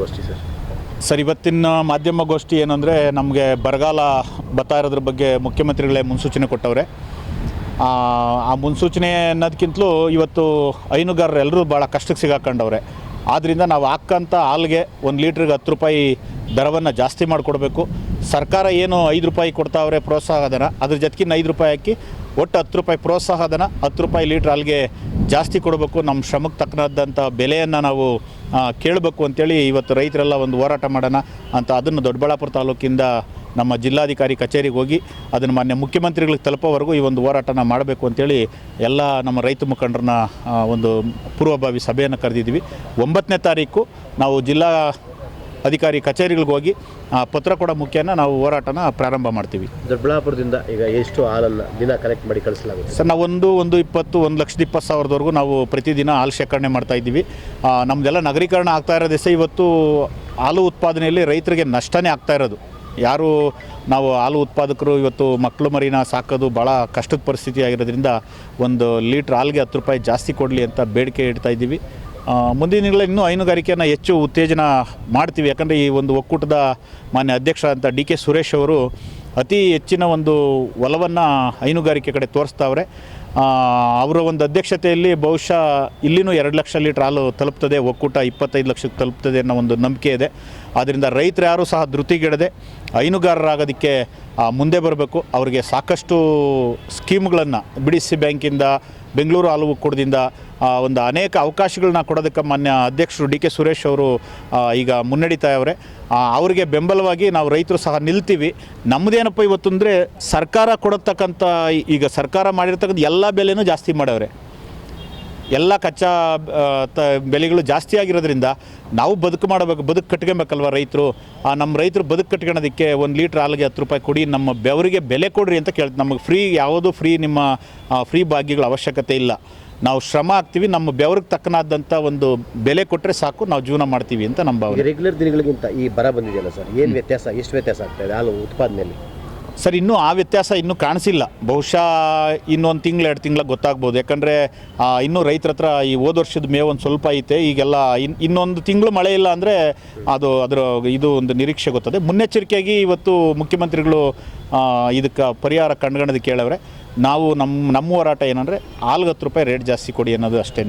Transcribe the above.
ಗೋಷ್ಠಿ ಸರ್, ಇವತ್ತಿನ ಮಾಧ್ಯಮಗೋಷ್ಠಿ ಏನಂದರೆ, ನಮಗೆ ಬರಗಾಲ ಬರ್ತಾ ಇರೋದ್ರ ಬಗ್ಗೆ ಮುಖ್ಯಮಂತ್ರಿಗಳೇ ಮುನ್ಸೂಚನೆ ಕೊಟ್ಟವ್ರೆ. ಆ ಮುನ್ಸೂಚನೆ ಅನ್ನೋದಕ್ಕಿಂತಲೂ ಇವತ್ತು ಹೈನುಗಾರರು ಎಲ್ಲರೂ ಭಾಳ ಕಷ್ಟಕ್ಕೆ ಸಿಗಾಕೊಂಡವ್ರೆ. ಆದ್ದರಿಂದ ನಾವು ಹಾಕ್ಕಂಥ ಹಾಲಿಗೆ 1 ಲೀಟ್ರಿಗೆ 10 ರೂಪಾಯಿ ದರವನ್ನು ಜಾಸ್ತಿ ಮಾಡಿಕೊಡ್ಬೇಕು. ಸರ್ಕಾರ ಏನು 5 ರೂಪಾಯಿ ಕೊಡ್ತಾವ್ರೆ ಪ್ರೋತ್ಸಾಹ ಧನ, ಅದ್ರ ಜೊತೆಗಿನ್ನ 5 ರೂಪಾಯಿ ಹಾಕಿ ಒಟ್ಟು 10 ರೂಪಾಯಿ ಪ್ರೋತ್ಸಾಹ ಧನ, 10 ರೂಪಾಯಿ ಲೀಟ್ರ್ ಹಾಲಿಗೆ ಜಾಸ್ತಿ ಕೊಡಬೇಕು. ನಮ್ಮ ಶ್ರಮಕ್ಕೆ ತಕ್ಕನಾದಂಥ ಬೆಲೆಯನ್ನು ನಾವು ಕೇಳಬೇಕು ಅಂತೇಳಿ ಇವತ್ತು ರೈತರೆಲ್ಲ ಒಂದು ಹೋರಾಟ ಮಾಡೋಣ ಅಂತ ಅದನ್ನು ದೊಡ್ಡಬಳ್ಳಾಪುರ ತಾಲೂಕಿಂದ ನಮ್ಮ ಜಿಲ್ಲಾಧಿಕಾರಿ ಕಚೇರಿಗೆ ಹೋಗಿ ಅದನ್ನು ಮಾನ್ಯ ಮುಖ್ಯಮಂತ್ರಿಗಳಿಗೆ ತಲುಪೋವರೆಗೂ ಈ ಒಂದು ಹೋರಾಟನ ಮಾಡಬೇಕು ಅಂತೇಳಿ ಎಲ್ಲ ನಮ್ಮ ರೈತ ಮುಖಂಡರನ್ನ ಒಂದು ಪೂರ್ವಭಾವಿ ಸಭೆಯನ್ನು ಕರೆದಿದ್ವಿ. 9ನೇ ತಾರೀಕು ನಾವು ಜಿಲ್ಲಾ ಅಧಿಕಾರಿ ಕಚೇರಿಗಳಿಗೆ ಹೋಗಿ ಪತ್ರ ಕೊಡೋ ಮುಖ್ಯನ ನಾವು ಹೋರಾಟನ ಪ್ರಾರಂಭ ಮಾಡ್ತೀವಿ. ದೊಡ್ಡಬಳ್ಳಾಪುರದಿಂದ ಈಗ ಎಷ್ಟು ಹಾಲನ್ನು ದಿನ ಕಲೆಕ್ಟ್ ಮಾಡಿ ಕಳಿಸಲಾಗುತ್ತೆ ಸರ್? ನಾವು 1,20,00,000 ನಾವು ಪ್ರತಿದಿನ ಹಾಲು ಶೇಖರಣೆ ಮಾಡ್ತಾಯಿದ್ದೀವಿ. ನಮ್ಮದೆಲ್ಲ ನಗರೀಕರಣ ಆಗ್ತಾ ಇರೋದೇ ಇವತ್ತು ಹಾಲು ಉತ್ಪಾದನೆಯಲ್ಲಿ ರೈತರಿಗೆ ನಷ್ಟನೇ ಆಗ್ತಾ ಇರೋದು. ಯಾರು ನಾವು ಹಾಲು ಉತ್ಪಾದಕರು ಇವತ್ತು ಮಕ್ಕಳು ಮರಿನ ಸಾಕೋದು ಭಾಳ ಕಷ್ಟದ ಪರಿಸ್ಥಿತಿ ಆಗಿರೋದ್ರಿಂದ 1 ಲೀಟ್ರ್ ಹಾಲಿಗೆ 10 ರೂಪಾಯಿ ಜಾಸ್ತಿ ಕೊಡಲಿ ಅಂತ ಬೇಡಿಕೆ ಇಡ್ತಾ ಇದ್ದೀವಿ. ಮುಂದಿನ ದಿನಗಳಲ್ಲಿ ಇನ್ನೂ ಹೈನುಗಾರಿಕೆಯನ್ನು ಹೆಚ್ಚು ಉತ್ತೇಜನ ಮಾಡ್ತೀವಿ. ಯಾಕಂದರೆ ಈ ಒಂದು ಒಕ್ಕೂಟದ ಮಾನ್ಯ ಅಧ್ಯಕ್ಷ ಅಂತ DK ಸುರೇಶ್ ಅವರು ಅತಿ ಹೆಚ್ಚಿನ ಒಂದು ಒಲವನ್ನು ಹೈನುಗಾರಿಕೆ ಕಡೆ ತೋರಿಸ್ತಾವ್ರೆ. ಅವರ ಒಂದು ಅಧ್ಯಕ್ಷತೆಯಲ್ಲಿ ಬಹುಶಃ ಇಲ್ಲಿನೂ 2 ಲಕ್ಷ ಲೀಟ್ರ್ ಹಾಲು ತಲುಪ್ತದೆ, ಒಕ್ಕೂಟ 25 ಲಕ್ಷಕ್ಕೆ ತಲುಪ್ತದೆ ಅನ್ನೋ ಒಂದು ನಂಬಿಕೆ ಇದೆ. ಆದ್ದರಿಂದ ರೈತರು ಯಾರೂ ಸಹ ಧೃತಿಗೆಡದೆ ಹೈನುಗಾರರಾಗೋದಕ್ಕೆ ಮುಂದೆ ಬರಬೇಕು. ಅವರಿಗೆ ಸಾಕಷ್ಟು ಸ್ಕೀಮ್ಗಳನ್ನು BDC ಬ್ಯಾಂಕಿಂದ, ಬೆಂಗಳೂರು ಹಾಲು ಒಕ್ಕೂಟದಿಂದ ಒಂದು ಅನೇಕ ಅವಕಾಶಗಳನ್ನ ಕೊಡೋದಕ್ಕೆ ಮಾನ್ಯ ಅಧ್ಯಕ್ಷರು DK ಸುರೇಶ್ ಅವರು ಈಗ ಮುನ್ನಡೀತಾ ಇದ್ದಾರೆ. ಅವರಿಗೆ ಬೆಂಬಲವಾಗಿ ನಾವು ರೈತರು ಸಹ ನಿಲ್ತೀವಿ. ನಮ್ಮದೇನಪ್ಪ ಇವತ್ತು ಅಂದರೆ, ಸರ್ಕಾರ ಕೊಡತಕ್ಕಂಥ ಈಗ ಸರ್ಕಾರ ಮಾಡಿರ್ತಕ್ಕಂಥ ಎಲ್ಲ ಬೆಲೆನೂ ಜಾಸ್ತಿ ಮಾಡವ್ರೆ. ಎಲ್ಲ ಕಚ್ಚಾ ಬೆಲೆಗಳು ಜಾಸ್ತಿ ಆಗಿರೋದ್ರಿಂದ ನಾವು ಬದುಕು ಕಟ್ಕೊಬೇಕಲ್ವ ರೈತರು. ನಮ್ಮ ರೈತರು ಬದುಕು ಕಟ್ಕೊಳ್ಳೋದಕ್ಕೆ 1 ಲೀಟ್ರ್ ಹಾಲಿಗೆ 10 ರೂಪಾಯಿ ಕೊಡಿ, ನಮ್ಮ ಬೆವರಿಗೆ ಬೆಲೆ ಕೊಡ್ರಿ ಅಂತ ಕೇಳ್ತೀವಿ. ನಮಗೆ ಫ್ರೀ ಯಾವುದು ನಿಮ್ಮ ಫ್ರೀ ಭಾಗ್ಯಗಳ ಅವಶ್ಯಕತೆ ಇಲ್ಲ. ನಾವು ಶ್ರಮ ಹಾಕ್ತೀವಿ, ನಮ್ಮ ಬೆವರಿಗೆ ತಕ್ಕನಾದಂಥ ಒಂದು ಬೆಲೆ ಕೊಟ್ಟರೆ ಸಾಕು, ನಾವು ಜೀವನ ಮಾಡ್ತೀವಿ ಅಂತ ನಮ್ಮ ಭಾವನೆ. ರೆಗ್ಯುಲರ್ ದಿನಗಳಿಗಿಂತ ಈ ಬರ ಬಂದಿದೆಯಲ್ಲ ಸರ್, ಏನು ವ್ಯತ್ಯಾಸ, ಎಷ್ಟು ವ್ಯತ್ಯಾಸ ಆಗ್ತಾಯಿದೆ ಹಾಲು ಉತ್ಪಾದನೆಯಲ್ಲಿ? ಸರ್, ಇನ್ನೂ ಆ ವ್ಯತ್ಯಾಸ ಇನ್ನೂ ಕಾಣಿಸಿಲ್ಲ. ಬಹುಶಃ ಇನ್ನೊಂದು ತಿಂಗಳು 2 ತಿಂಗಳ ಗೊತ್ತಾಗ್ಬೋದು. ಯಾಕಂದರೆ ಇನ್ನೂ ರೈತರ ಹತ್ರ ಈ ಹೋದ ವರ್ಷದ ಮೇವು ಒಂದು ಸ್ವಲ್ಪ ಐತೆ. ಈಗೆಲ್ಲ ಇನ್ನೊಂದು ತಿಂಗಳು ಮಳೆ ಇಲ್ಲ ಅಂದರೆ ಇದು ಒಂದು ನಿರೀಕ್ಷೆ ಗೊತ್ತದೆ. ಮುನ್ನೆಚ್ಚರಿಕೆಯಾಗಿ ಇವತ್ತು ಮುಖ್ಯಮಂತ್ರಿಗಳು ಇದಕ್ಕೆ ಪರಿಹಾರ ಕಂಡುಕೊಳ್ಳೋದಕ್ಕೆ ಹೇಳವ್ರೆ. ನಾವು ನಮ್ಮ ಹೋರಾಟ ಏನಂದರೆ ಹಾಲ್ಗೆ 10 ರೂಪಾಯಿ ರೇಟ್ ಜಾಸ್ತಿ ಕೊಡಿ ಅನ್ನೋದು ಅಷ್ಟೇ.